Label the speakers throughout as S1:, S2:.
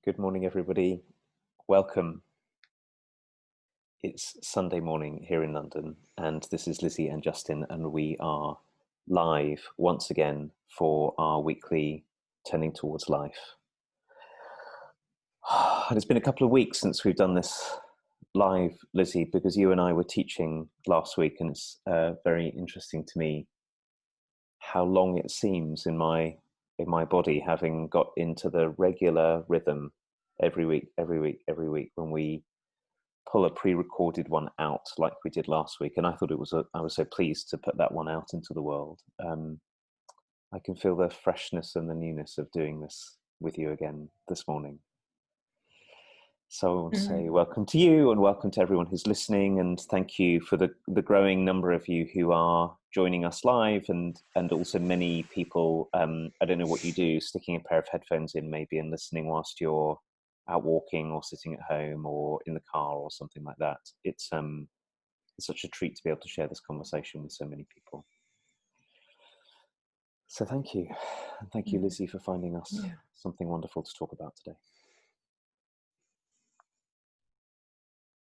S1: Good morning, everybody. Welcome. It's Sunday morning here in London, and this is Lizzie and Justin, and we are live once again for our weekly Turning Towards Life. And it's been a couple of weeks since we've done this live, Lizzie, because you and I were teaching last week, and it's very interesting to me how long it seems in my body, having got into the regular rhythm every week when we pull a pre-recorded one out like we did last week. And I thought I was so pleased to put that one out into the world. I can feel the freshness and the newness of doing this with you again this morning. So I want to say welcome to you and welcome to everyone who's listening, and thank you for the growing number of you who are joining us live, and also many people, I don't know what you do, sticking a pair of headphones in maybe and listening whilst you're out walking or sitting at home or in the car or something like that. It's such a treat to be able to share this conversation with so many people. So thank you. And thank you, Lizzie, for finding us something wonderful to talk about today.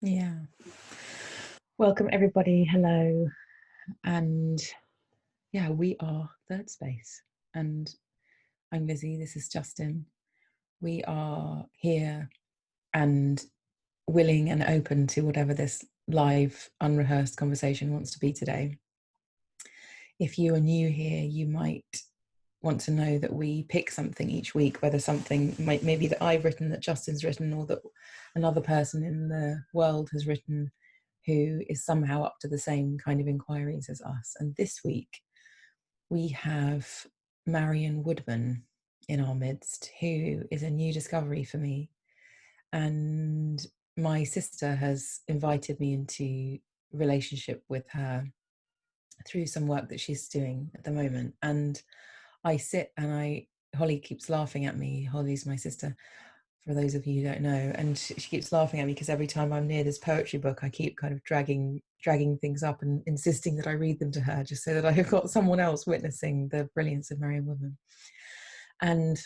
S2: Yeah. Welcome, everybody. Hello. And yeah, we are Thirdspace. And I'm Lizzie. This is Justin. We are here and willing and open to whatever this live, unrehearsed conversation wants to be today. If you are new here, you might want to know that we pick something each week, whether something maybe that I've written, that Justin's written, or that another person in the world has written who is somehow up to the same kind of inquiries as us. And this week we have Marion Woodman in our midst, who is a new discovery for me. And my sister has invited me into relationship with her through some work that she's doing at the moment. And I sit and Holly keeps laughing at me. Holly's my sister, for those of you who don't know, and she keeps laughing at me because every time I'm near this poetry book, I keep kind of dragging things up and insisting that I read them to her, just so that I've got someone else witnessing the brilliance of Marion Woodman. And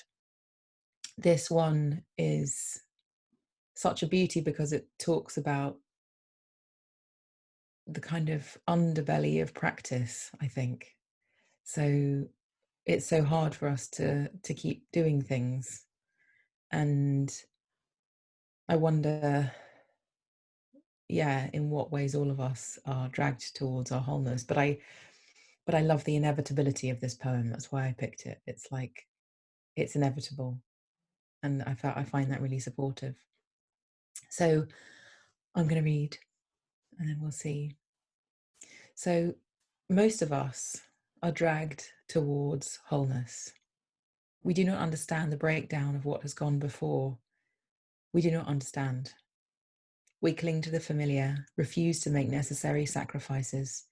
S2: this one is such a beauty because it talks about the kind of underbelly of practice, I think. So it's so hard for us to keep doing things. And I wonder, in what ways all of us are dragged towards our wholeness. But I love the inevitability of this poem. That's why I picked it. It's like, it's inevitable. And I find that really supportive. So I'm going to read and then we'll see. So most of us are dragged towards wholeness. We do not understand the breakdown of what has gone before. We do not understand. We cling to the familiar, refuse to make necessary sacrifices,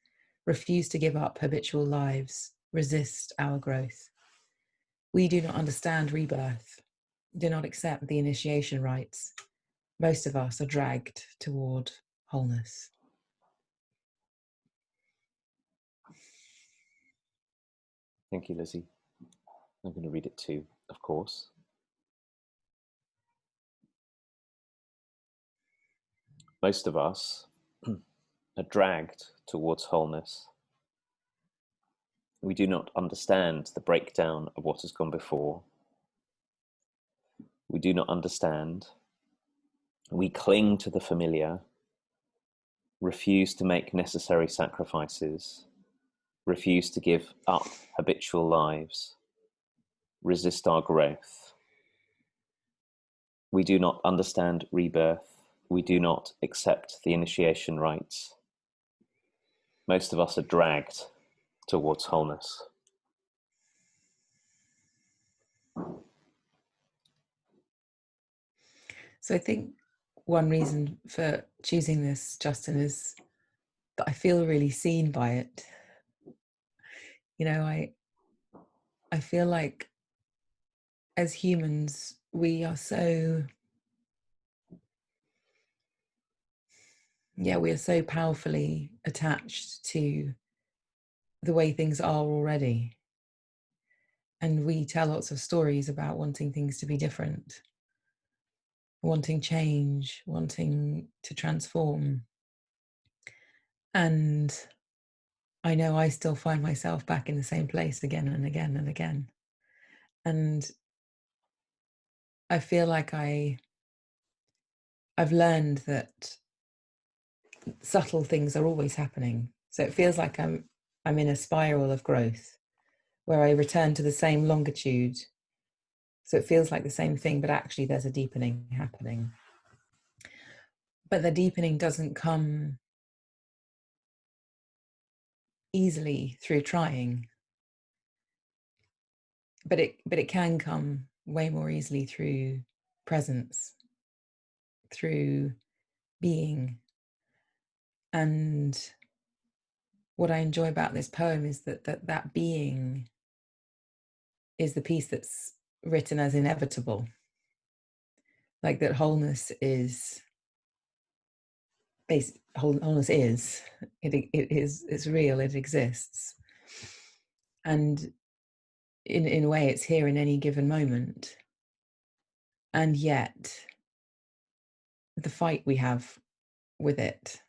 S2: refuse to give up habitual lives, resist our growth. We do not understand rebirth, do not accept the initiation rites. Most of us are dragged toward wholeness.
S1: Thank you, Lizzie. I'm going to read it too, of course. Most of us are dragged towards wholeness. We do not understand the breakdown of what has gone before. We do not understand. We cling to the familiar, refuse to make necessary sacrifices, refuse to give up habitual lives, resist our growth. We do not understand rebirth. We do not accept the initiation rites. Most of us are dragged towards wholeness.
S2: So I think one reason for choosing this, Justin, is that I feel really seen by it. You know, I feel like as humans, we are so powerfully attached to the way things are already. And we tell lots of stories about wanting things to be different. wanting change, wanting to transform. And I know I still find myself back in the same place again and again and again. And I feel like I've learned that subtle things are always happening. So it feels like I'm in a spiral of growth where I return to the same longitude. So it feels like the same thing, but actually there's a deepening happening. But the deepening doesn't come easily through trying, but it can come way more easily through presence, through being. And what I enjoy about this poem is that being is the piece that's written as inevitable, like that wholeness is wholeness is it's real, it exists, and in a way it's here in any given moment. And yet the fight we have with it,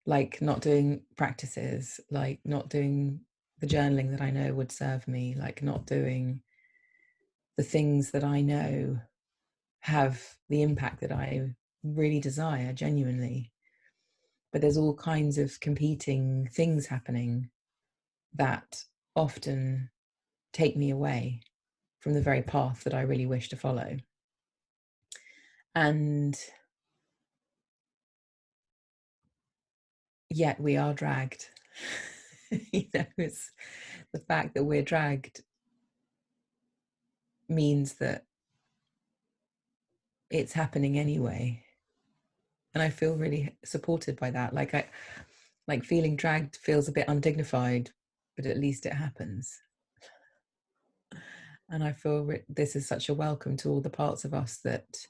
S2: like not doing practices, like not doing the journaling that I know would serve me, like not doing the things that I know have the impact that I really desire genuinely. But there's all kinds of competing things happening that often take me away from the very path that I really wish to follow. And yet we are dragged. It's the fact that we're dragged means that it's happening anyway. And I feel really supported by that. Like feeling dragged feels a bit undignified, but at least it happens. And I feel this is such a welcome to all the parts of us that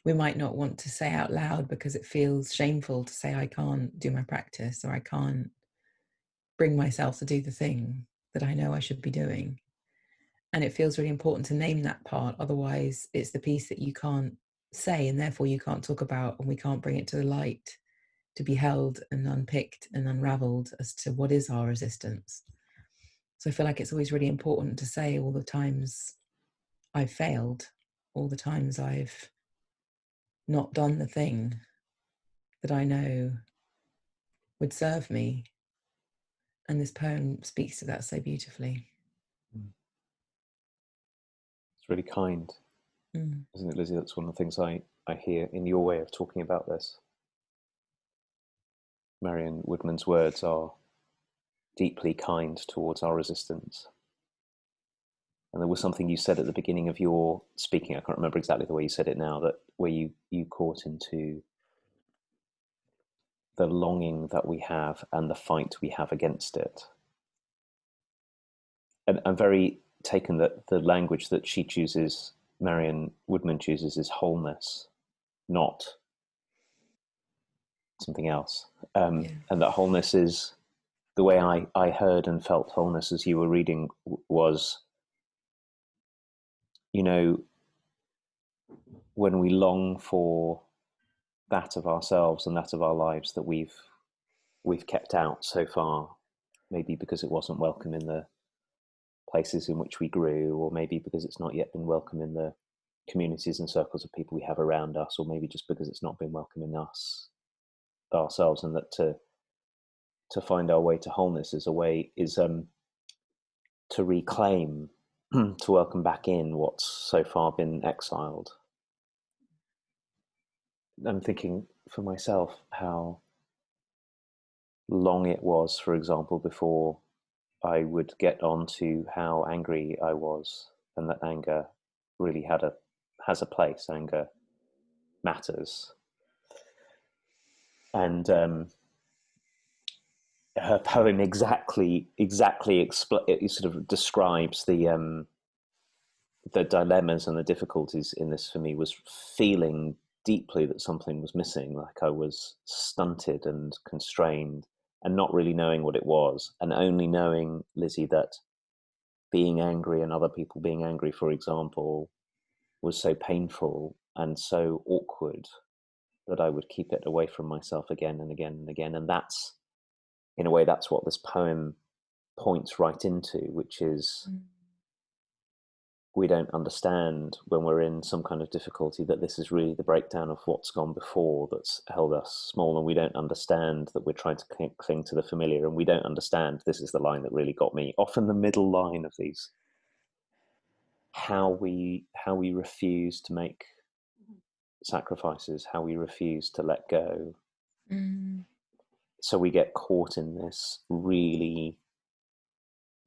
S2: we might not want to say out loud because it feels shameful to say I can't do my practice, or I can't bring myself to do the thing that I know I should be doing. And it feels really important to name that part. Otherwise, it's the piece that you can't say, and therefore you can't talk about, and we can't bring it to the light to be held and unpicked and unraveled as to what is our resistance. So I feel like it's always really important to say all the times I've failed, all the times I've not done the thing that I know would serve me. And this poem speaks to that so beautifully.
S1: It's really kind, isn't it, Lizzie? That's one of the things I hear in your way of talking about this. Marion Woodman's words are deeply kind towards our resistance. And there was something you said at the beginning of your speaking, I can't remember exactly the way you said it now, that where you caught into the longing that we have and the fight we have against it. And I'm very taken that the language that she chooses, Marion Woodman chooses, is wholeness, not something else. And that wholeness is, the way I heard and felt wholeness as you were reading was, you know, when we long for that of ourselves and that of our lives that we've kept out so far, maybe because it wasn't welcome in the places in which we grew, or maybe because it's not yet been welcome in the communities and circles of people we have around us, or maybe just because it's not been welcome in us ourselves, and that to find our way to wholeness is to reclaim, to welcome back in what's so far been exiled. I'm thinking for myself how long it was, for example, before I would get on to how angry I was, and that anger really has a place. Anger matters. And her poem exactly it sort of describes the dilemmas and the difficulties in this for me. Was feeling deeply that something was missing, like I was stunted and constrained, and not really knowing what it was, and only knowing, Lizzie, that being angry and other people being angry, for example, was so painful, and so awkward that I would keep it away from myself again and again and again. And that's, in a way, that's what this poem points right into, which is we don't understand when we're in some kind of difficulty that this is really the breakdown of what's gone before that's held us small, and we don't understand that we're trying to cling to the familiar, and we don't understand, this is the line that really got me, often the middle line of these, how we refuse to make sacrifices, how we refuse to let go. So we get caught in this really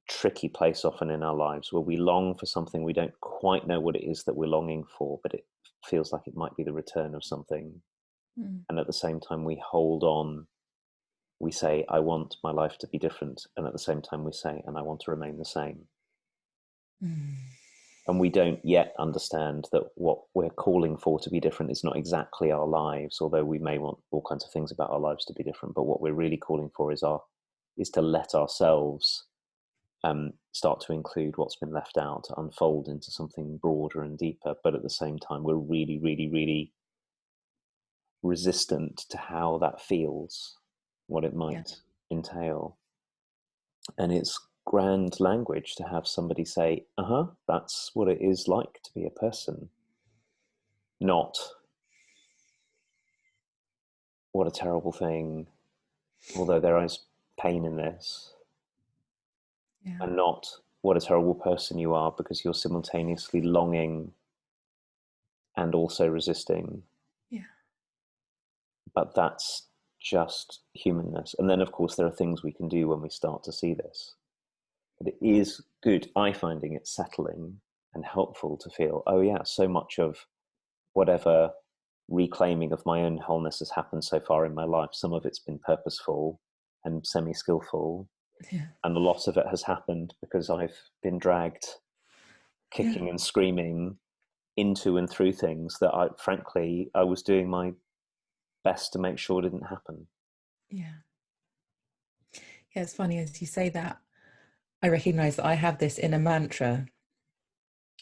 S1: tricky place often in our lives where we long for something, we don't quite know what it is that we're longing for, but it feels like it might be the return of something. And at the same time we hold on, we say, I want my life to be different, and at the same time we say, and I want to remain the same. And we don't yet understand that what we're calling for to be different is not exactly our lives, although we may want all kinds of things about our lives to be different, but what we're really calling for is to let ourselves start to include what's been left out, to unfold into something broader and deeper. But at the same time, we're really, really, really resistant to how that feels, what it might entail. And it's grand language to have somebody say, that's what it is like to be a person. Not, what a terrible thing, although there is pain in this. And not, what a terrible person you are because you're simultaneously longing and also resisting. But that's just humanness. And then, of course, there are things we can do when we start to see this. But it is good, I finding it settling and helpful to feel, oh yeah, so much of whatever reclaiming of my own wholeness has happened so far in my life, some of it's been purposeful and semi-skillful, and a lot of it has happened because I've been dragged kicking and screaming into and through things that I was doing my best to make sure didn't happen.
S2: It's funny as you say that, I recognize that I have this inner mantra,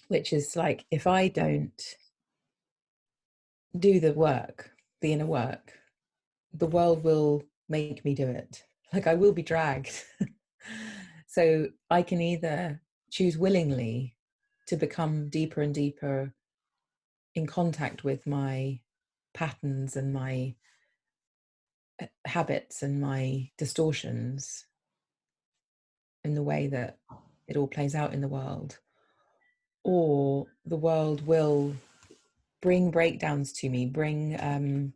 S2: which is like, if I don't do the work, the inner work, the world will make me do it. Like, I will be dragged. So I can either choose willingly to become deeper and deeper in contact with my patterns and my habits and my distortions in the way that it all plays out in the world, or the world will bring breakdowns to me, bring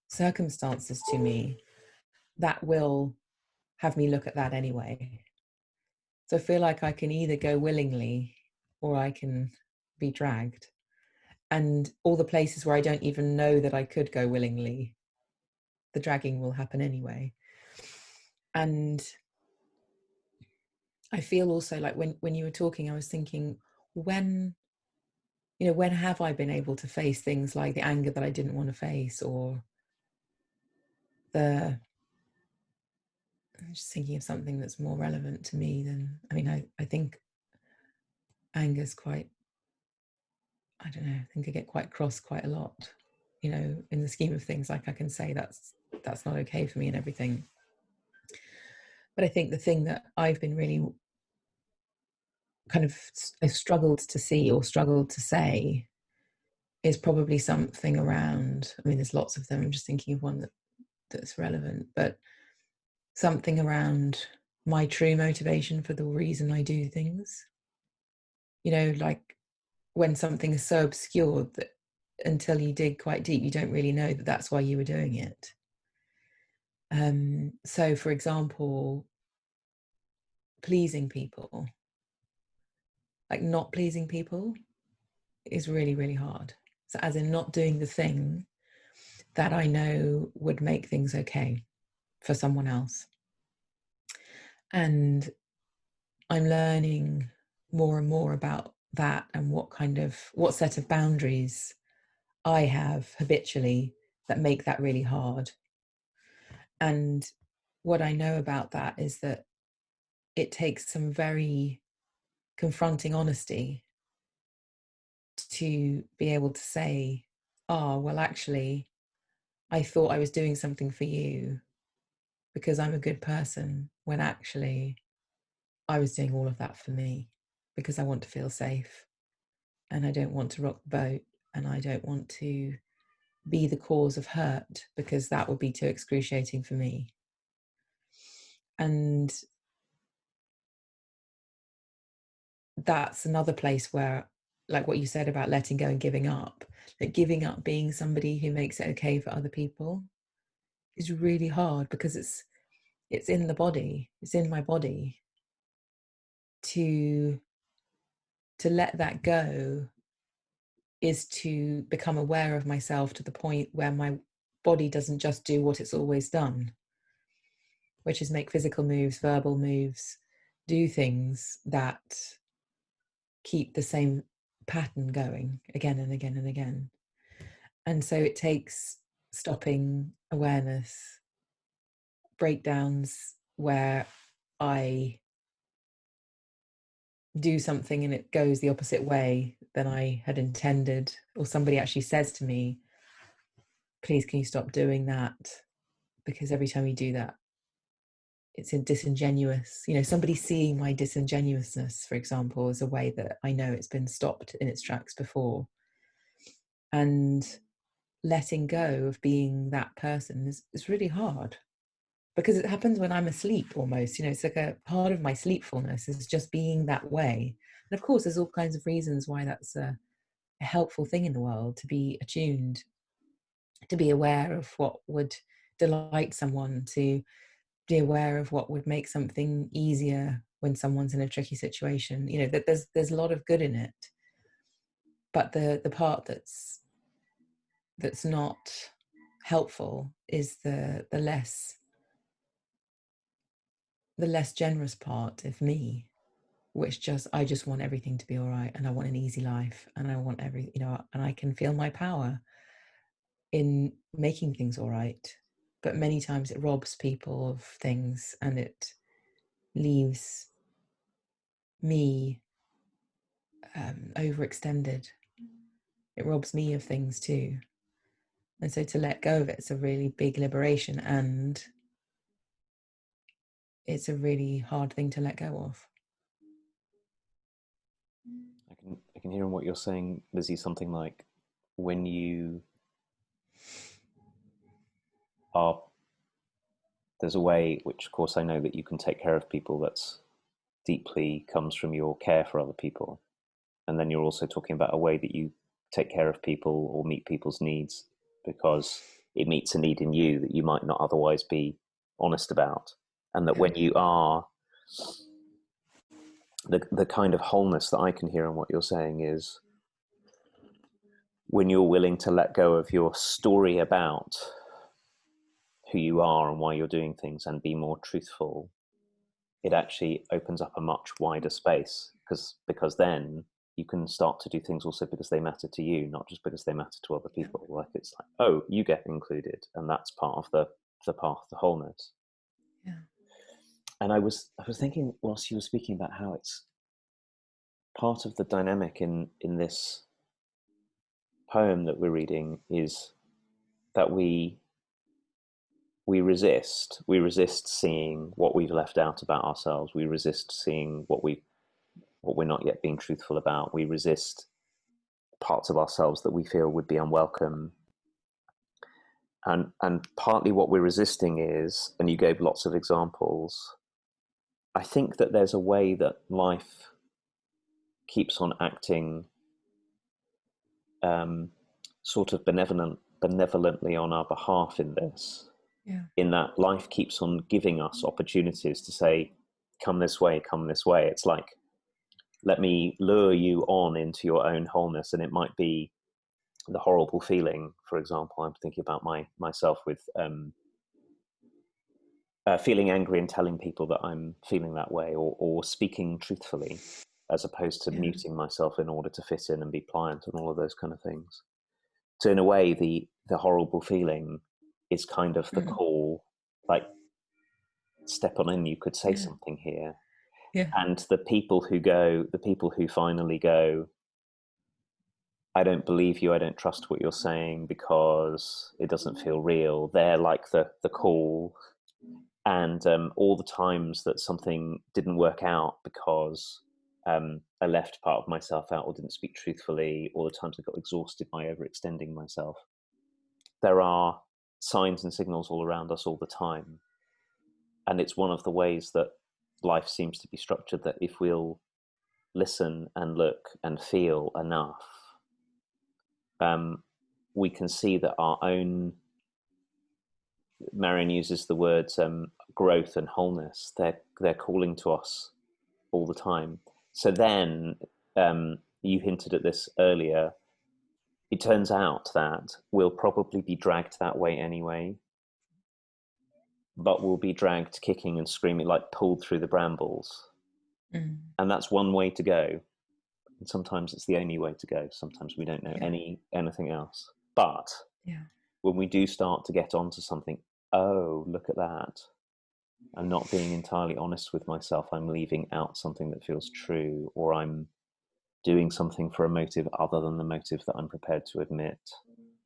S2: circumstances to me that will have me look at that anyway. So I feel like I can either go willingly or I can be dragged. And all the places where I don't even know that I could go willingly, the dragging will happen anyway. And I feel also like when you were talking, I was thinking, when have I been able to face things like the anger that I didn't want to face, or I'm just thinking of something that's more relevant to me than, I think anger's quite, I don't know, I think I get quite cross quite a lot, in the scheme of things. Like, I can say that's not okay for me and everything. But I think the thing that I've been really kind of, I've struggled to see or struggled to say is probably something around, there's lots of them, I'm just thinking of one that's relevant, but something around my true motivation for the reason I do things. Like, when something is so obscure that until you dig quite deep, you don't really know that that's why you were doing it. So, for example, pleasing people, like not pleasing people, is really, really hard. So, as in not doing the thing that I know would make things okay for someone else. And I'm learning more and more about that, and what set of boundaries I have habitually that make that really hard. And what I know about that is that it takes some very confronting honesty to be able to say, oh, well, actually, I thought I was doing something for you because I'm a good person, when actually I was doing all of that for me because I want to feel safe and I don't want to rock the boat and I don't want to be the cause of hurt because that would be too excruciating for me. And that's another place where, like what you said about letting go and giving up, that giving up being somebody who makes it okay for other people is really hard because it's in the body, it's in my body to let that go is to become aware of myself to the point where my body doesn't just do what it's always done, which is make physical moves, verbal moves, do things that keep the same pattern going again and again and again. And so it takes stopping, awareness, breakdowns where I do something and it goes the opposite way than I had intended, or somebody actually says to me, please, can you stop doing that? Because every time you do that, it's disingenuous. You know, somebody seeing my disingenuousness, for example, is a way that I know it's been stopped in its tracks before. And letting go of being that person is really hard because it happens when I'm asleep almost. You know, it's like a part of my sleepfulness is just being that way. And of course, there's all kinds of reasons why that's a helpful thing in the world, to be attuned, to be aware of what would delight someone, to be aware of what would make something easier when someone's in a tricky situation. You know, that there's a lot of good in it, but the part that's not helpful is the less generous part of me, which I just want everything to be all right, and I want an easy life, and I want and I can feel my power in making things all right. But many times it robs people of things and it leaves me overextended. It robs me of things too. And so to let go of it's a really big liberation, and it's a really hard thing to let go of.
S1: I can hear in what you're saying, Lizzie, something like when you are, there's a way, which of course I know that you can take care of people that's deeply comes from your care for other people. And then you're also talking about a way that you take care of people or meet people's needs because it meets a need in you that you might not otherwise be honest about. And that when you are, the kind of wholeness that I can hear in what you're saying is when you're willing to let go of your story about who you are and why you're doing things and be more truthful, it actually opens up a much wider space because then you can start to do things also because they matter to you, not just because they matter to other people. Like it's like, oh, you get included, and that's part of the path to wholeness.
S2: Yeah.
S1: And I was thinking whilst you were speaking about how it's part of the dynamic in this poem that we're reading is that we resist seeing what we've left out about ourselves. We resist seeing what we're not yet being truthful about. We resist parts of ourselves that we feel would be unwelcome. And partly what we're resisting is, and you gave lots of examples, I think that there's a way that life keeps on acting sort of benevolently on our behalf in this.
S2: Yeah.
S1: In that life keeps on giving us opportunities to say, come this way, come this way. It's like, let me lure you on into your own wholeness. And it might be the horrible feeling. For example, I'm thinking about myself with feeling angry and telling people that I'm feeling that way, or speaking truthfully as opposed to muting myself in order to fit in and be pliant and all of those kind of things. So in a way, the horrible feeling is kind of the call, like, step on in, you could say something here.
S2: Yeah.
S1: And the people who finally go, I don't believe you, I don't trust what you're saying because it doesn't feel real. They're like the call. And all the times that something didn't work out because I left part of myself out or didn't speak truthfully, all the times I got exhausted by overextending myself. There are signs and signals all around us all the time. And it's one of the ways that life seems to be structured, that if we'll listen and look and feel enough, we can see that our own, Marion uses the words growth and wholeness. They're calling to us all the time. So then, you hinted at this earlier. It turns out that we'll probably be dragged that way anyway, but we'll be dragged kicking and screaming, like pulled through the brambles. And that's one way to go. And sometimes it's the only way to go. Sometimes we don't know anything else. But when we do start to get onto something, oh, look at that. I'm not being entirely honest with myself. I'm leaving out something that feels true, or I'm doing something for a motive other than the motive that I'm prepared to admit.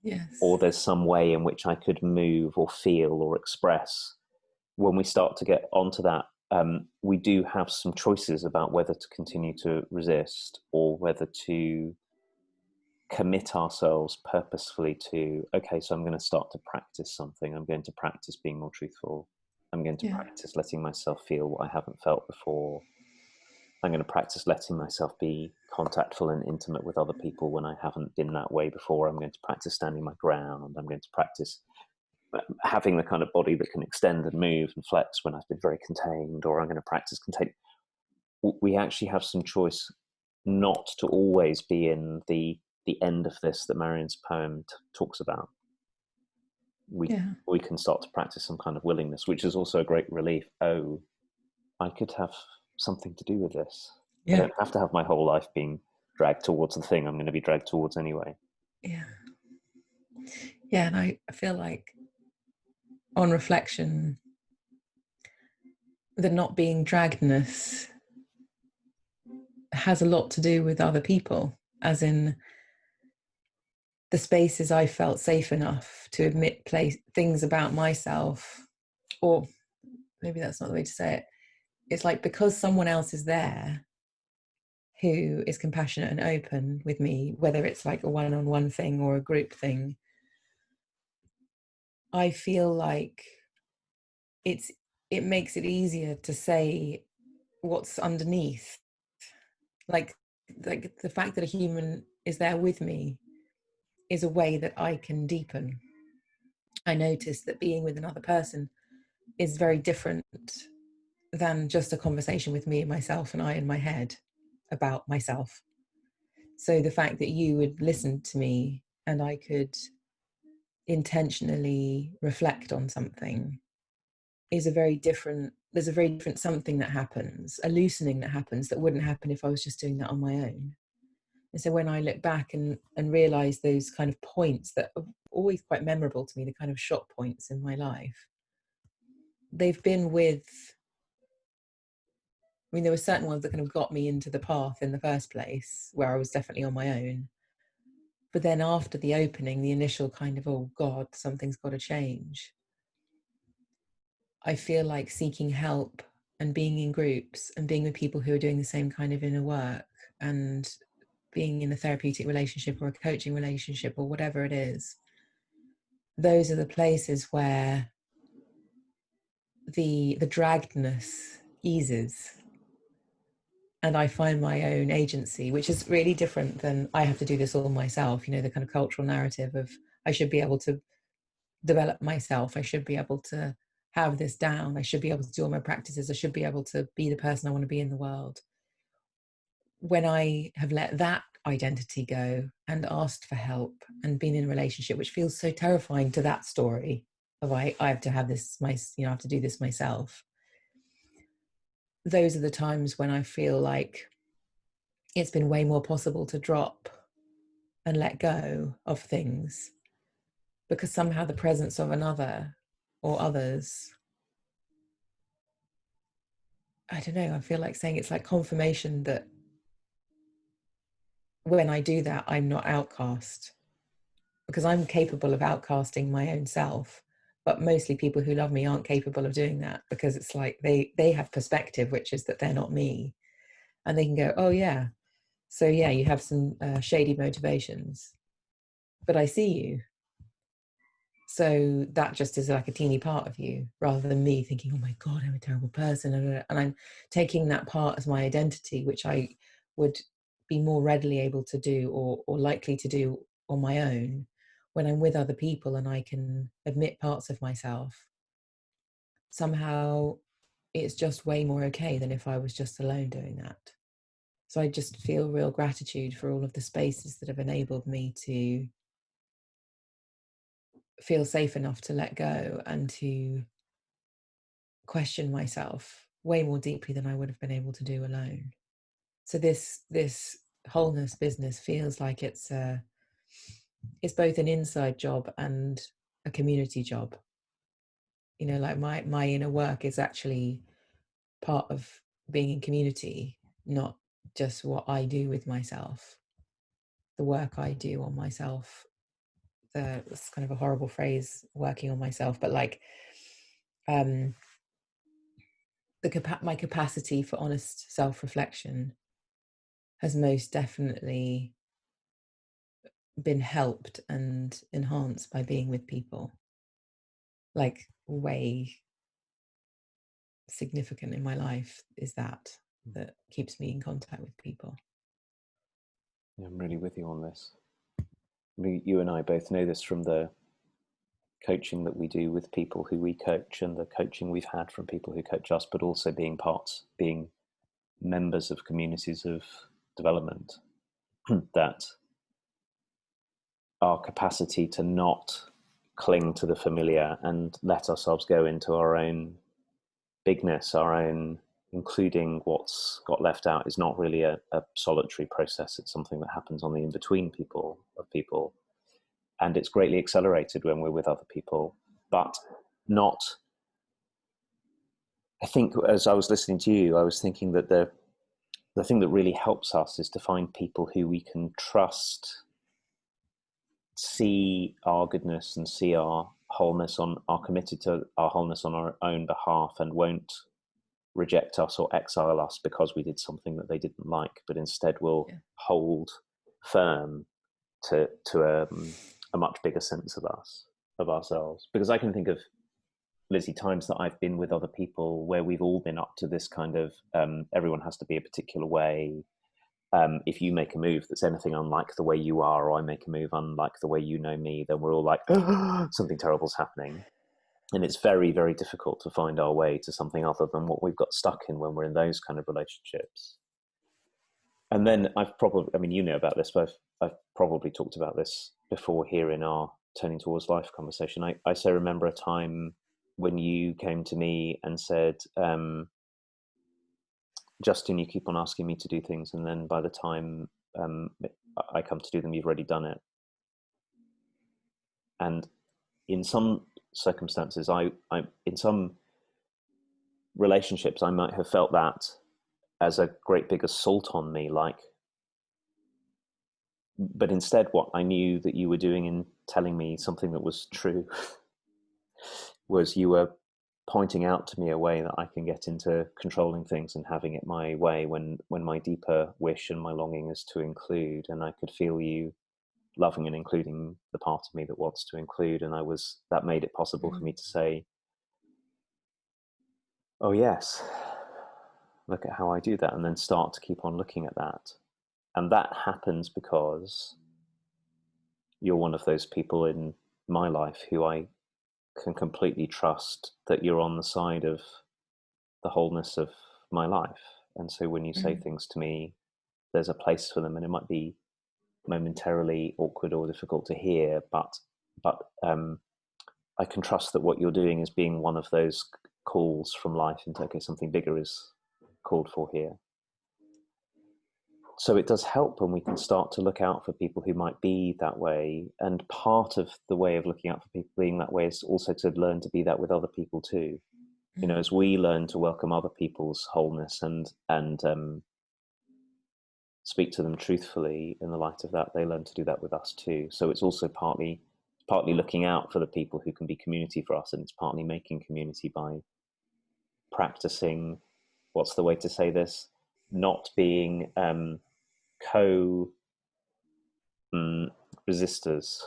S2: Yes.
S1: Or there's some way in which I could move or feel or express. When we start to get onto that, we do have some choices about whether to continue to resist or whether to commit ourselves purposefully to, okay, so I'm going to start to practice something. I'm going to practice being more truthful. I'm going to practice letting myself feel what I haven't felt before. I'm going to practice letting myself be contactful and intimate with other people when I haven't been that way before. I'm going to practice standing my ground. I'm going to practice having the kind of body that can extend and move and flex when I've been very contained, or I'm going to practice contain. We actually have some choice not to always be in the end of this that Marion's poem talks about. We can start to practice some kind of willingness, which is also a great relief. Oh, I could have something to do with this. I don't have to have my whole life being dragged towards the thing I'm going to be dragged towards anyway.
S2: And I feel like on reflection, the not being draggedness has a lot to do with other people, as in the spaces I felt safe enough to admit things about myself, or maybe that's not the way to say it. It's like, because someone else is there who is compassionate and open with me, whether it's like a one-on-one thing or a group thing, I feel like it makes it easier to say what's underneath. Like the fact that a human is there with me is a way that I can deepen. I notice that being with another person is very different than just a conversation with me and myself and I in my head about myself. So the fact that you would listen to me and I could intentionally reflect on something is there's a very different something that happens, a loosening that happens that wouldn't happen if I was just doing that on my own. And so when I look back and realize those kind of points that are always quite memorable to me, the kind of shock points in my life, they've been with, I mean, there were certain ones that kind of got me into the path in the first place, where I was definitely on my own. But then after the opening, the initial kind of, oh God, something's got to change, I feel like seeking help and being in groups and being with people who are doing the same kind of inner work and being in a therapeutic relationship or a coaching relationship or whatever it is, those are the places where the draggedness eases and I find my own agency, which is really different than I have to do this all myself. You know, the kind of cultural narrative of I should be able to develop myself, I should be able to have this down, I should be able to do all my practices, I should be able to be the person I want to be in the world. When I have let that identity go and asked for help and been in a relationship, which feels so terrifying to that story of I have to have this, I have to do this myself. Those are the times when I feel like it's been way more possible to drop and let go of things, because somehow the presence of another or others, I don't know, I feel like saying it's like confirmation that when I do that, I'm not outcast, because I'm capable of outcasting my own self. But mostly people who love me aren't capable of doing that, because it's like they have perspective, which is that they're not me. And they can go, oh yeah, so yeah, you have some shady motivations, but I see you. So that just is like a teeny part of you, rather than me thinking, oh my God, I'm a terrible person. And I'm taking that part as my identity, which I would be more readily able to do, or likely to do on my own, when I'm with other people and I can admit parts of myself. Somehow it's just way more okay than if I was just alone doing that. So I just feel real gratitude for all of the spaces that have enabled me to feel safe enough to let go and to question myself way more deeply than I would have been able to do alone. So this wholeness business feels like it's both an inside job and a community job. You know, like my inner work is actually part of being in community, not just what I do with myself. The work I do on myself, it's kind of a horrible phrase, working on myself, but like my capacity for honest self-reflection has most definitely been helped and enhanced by being with people, like way significant in my life is that keeps me in contact with people.
S1: Yeah, I'm really with you on this. You and I both know this from the coaching that we do with people who we coach, and the coaching we've had from people who coach us, but also being members of communities of development, that our capacity to not cling to the familiar and let ourselves go into our own bigness, our own including what's got left out, is not really a solitary process. It's something that happens on the in-between people. And it's greatly accelerated when we're with other people, but not. I think as I was listening to you, I was thinking that the thing that really helps us is to find people who we can trust, see our goodness and see our wholeness, are committed to our wholeness on our own behalf, and won't reject us or exile us because we did something that they didn't like, but instead will hold firm to a much bigger sense of ourselves. Because I can think of, Lizzie, times that I've been with other people where we've all been up to this kind of everyone has to be a particular way. If you make a move that's anything unlike the way you are, or I make a move unlike the way you know me, then we're all like, oh, something terrible's happening. And it's very, very difficult to find our way to something other than what we've got stuck in when we're in those kind of relationships. And then you know about this, but I've probably talked about this before here in our Turning Towards Life conversation. I so remember a time when you came to me and said, Justin, you keep on asking me to do things, and then by the time I come to do them, you've already done it. And in some circumstances, in some relationships, I might have felt that as a great big assault on me, but instead what I knew that you were doing in telling me something that was true was you were pointing out to me a way that I can get into controlling things and having it my way, when my deeper wish and my longing is to include. And I could feel you loving and including the part of me that wants to include. And that made it possible for me to say, oh yes, look at how I do that, and then start to keep on looking at that. And that happens because you're one of those people in my life who I can completely trust that you're on the side of the wholeness of my life. And so when you say things to me, there's a place for them, and it might be momentarily awkward or difficult to hear, but I can trust that what you're doing is being one of those calls from life into, okay, something bigger is called for here. So it does help when we can start to look out for people who might be that way. And part of the way of looking out for people being that way is also to learn to be that with other people too. You know, as we learn to welcome other people's wholeness and speak to them truthfully in the light of that, they learn to do that with us too. So it's also partly looking out for the people who can be community for us, and it's partly making community by practicing, what's the way to say this, not being co resistors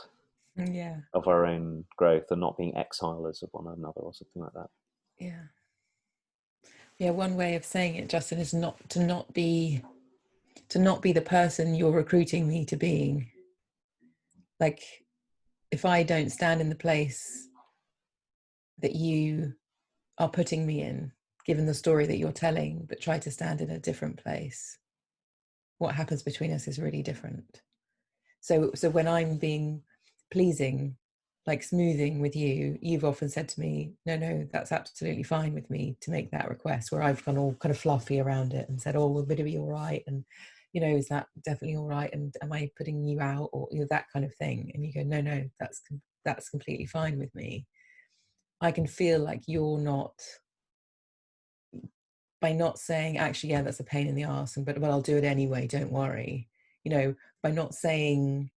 S1: of our own growth, and not being exilers of one another or something like that.
S2: Yeah, one way of saying it, Justin, is to not be the person you're recruiting me to being. Like, if I don't stand in the place that you are putting me in, given the story that you're telling, but try to stand in a different place, what happens between us is really different. So when I'm being pleasing, like smoothing with you, you've often said to me, no, that's absolutely fine with me to make that request, where I've gone all kind of fluffy around it and said, oh, well, would it be all right? And, you know, is that definitely all right? And am I putting you out, or, you know, that kind of thing? And you go, no, that's completely fine with me. I can feel like you're not, by not saying, actually, yeah, that's a pain in the arse, but I'll do it anyway, don't worry. You know, by not saying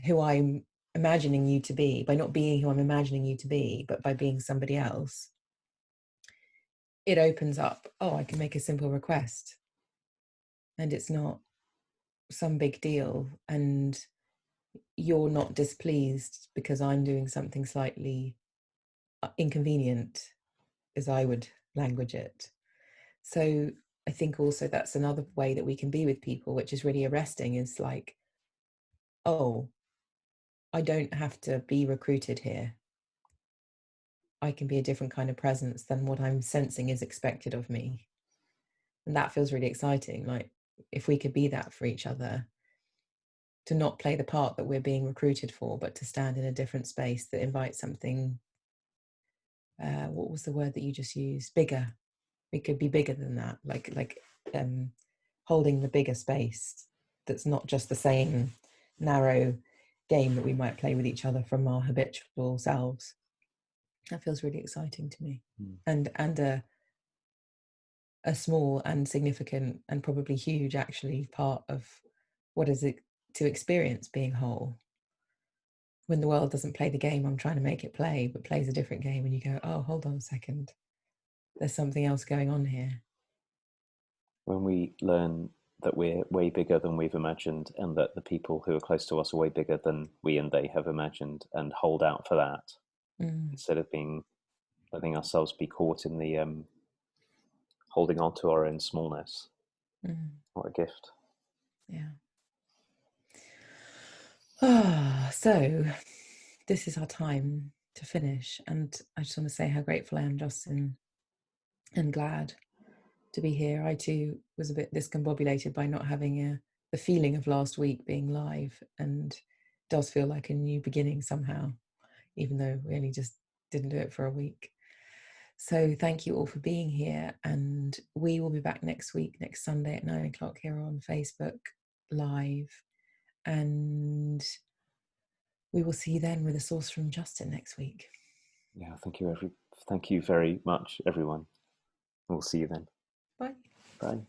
S2: who I'm imagining you to be, by not being who I'm imagining you to be, but by being somebody else, it opens up, oh, I can make a simple request. And it's not some big deal. And you're not displeased because I'm doing something slightly inconvenient, as I would language it. So I think also that's another way that we can be with people, which is really arresting, is like, oh, I don't have to be recruited here. I can be a different kind of presence than what I'm sensing is expected of me. And that feels really exciting. Like, if we could be that for each other, to not play the part that we're being recruited for, but to stand in a different space that invites something, what was the word that you just used? Bigger. It could be bigger than that, like holding the bigger space that's not just the same narrow game that we might play with each other from our habitual selves. That feels really exciting to me. And a small and significant and probably huge, actually, part of what is it to experience being whole. When the world doesn't play the game I'm trying to make it play, but plays a different game, and you go, oh, hold on a second, there's something else going on here.
S1: When we learn that we're way bigger than we've imagined, and that the people who are close to us are way bigger than we and they have imagined, and hold out for that, instead of letting ourselves be caught in the holding on to our own smallness. What a gift.
S2: Yeah. So this is our time to finish, and I just want to say how grateful I am, Justin, and glad to be here. I too was a bit discombobulated by not having the feeling of last week being live, and does feel like a new beginning somehow, even though we only just didn't do it for a week. So thank you all for being here, and we will be back next week, next Sunday at 9:00 here on Facebook Live, and we will see you then with a source from Justin next week.
S1: Yeah, thank you very much, everyone. We'll see you then.
S2: Bye.
S1: Bye.